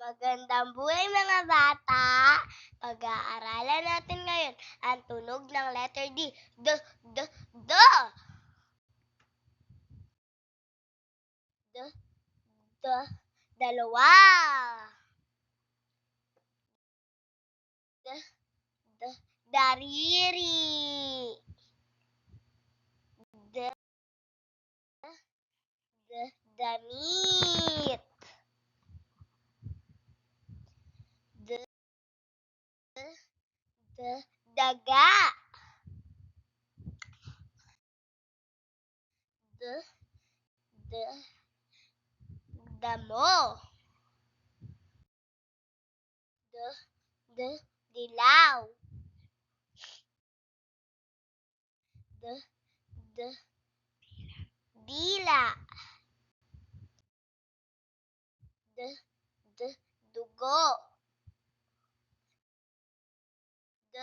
Magandang buhay mga bata! Pag-aaralan natin ngayon ang tunog ng letter D. D, D, D. D, D, dalawa. D, D, dariri. D, D, damit. D, D, daga. D, D, damo. D, D, dilaw. D, D, dila. D, D, dugo. D,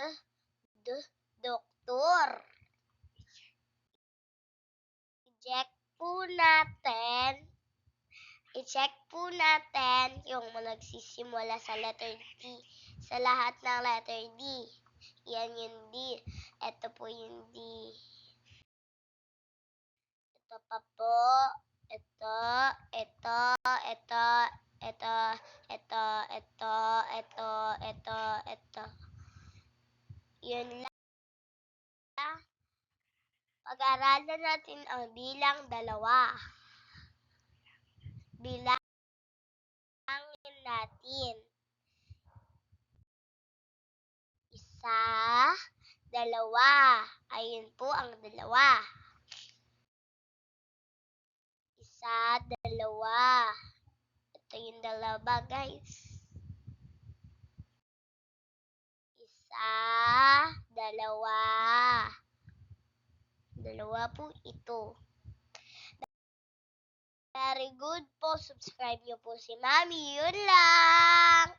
D, doktor. I-check po natin yung nagsisimula sa letter D. Sa lahat ng letter D. Yan yung D. Ito po yung D. Ito pa po. Ito, ito, ito, ito, ito, ito, ito, ito, ito. Yun lang. Pag-aralan natin ang bilang dalawa. Bilangin natin. Isa, dalawa. Ayun po ang dalawa. Isa, dalawa. Ito yung dalawa, guys. Isa, dalawa. Dalawa po ito. Very good po. Subscribe niyo po si Mami. Yun lang.